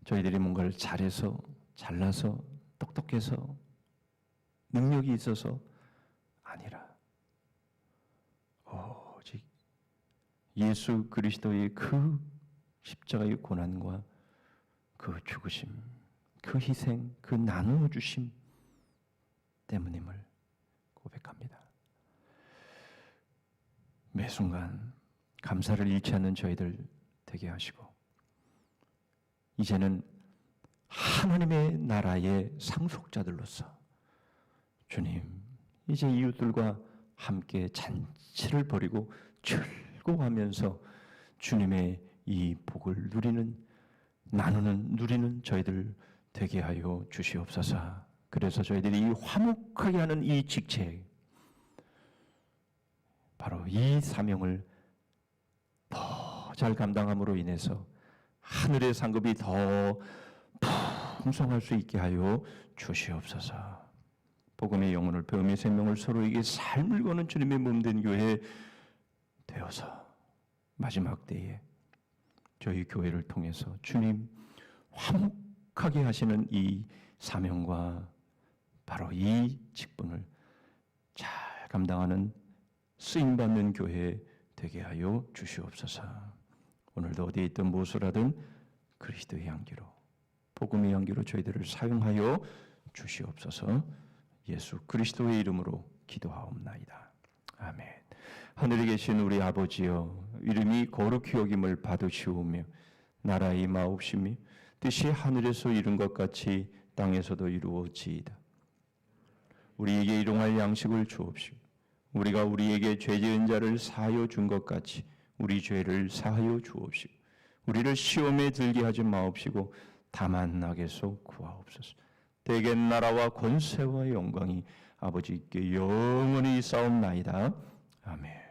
저희들이 뭔가를 잘해서, 잘나서, 똑똑해서, 능력이 있어서 아니라 오직 예수 그리스도의 그 십자가의 고난과 그 죽으심, 그 희생, 그 나누어 주심 때문임을 고백합니다. 매 순간 감사를 잃지 않는 저희들 되게 하시고 이제는 하나님의 나라의 상속자들로서 주님 이제 이웃들과 함께 잔치를 벌이고 즐거워하면서 주님의 이 복을 누리는 저희들 되게 하여 주시옵소서. 그래서 저희들이 이 화목하게 하는 이 직책, 바로 이 사명을 더 잘 감당함으로 인해서 하늘의 상급이 더 풍성할 수 있게 하여 주시옵소서. 복음의 영혼을 배움의 생명을 서로에게 삶을 거는 주님의 몸된 교회 되어서 마지막 때에 저희 교회를 통해서 주님 화목하게 하시는 이 사명과 바로 이 직분을 잘 감당하는 쓰임받는 교회 되게 하여 주시옵소서. 오늘도 어디에 있든 무엇을 하든 그리스도의 향기로 복음의 향기로 저희들을 사용하여 주시옵소서. 예수 그리스도의 이름으로 기도하옵나이다. 아멘. 하늘에 계신 우리 아버지여, 이름이 거룩히 여김을 받으시오며 나라의 임하옵시며 뜻이 하늘에서 이룬 것 같이 땅에서도 이루어지이다. 우리에게 일용할 양식을 주옵시고 우리가 우리에게 죄 지은 자를 사하여 준 것 같이 우리 죄를 사하여 주옵시고 우리를 시험에 들게 하지 마옵시고 다만 악에서 구하옵소서. 대개 나라와 권세와 영광이 아버지께 영원히 있사옵나이다. 아멘.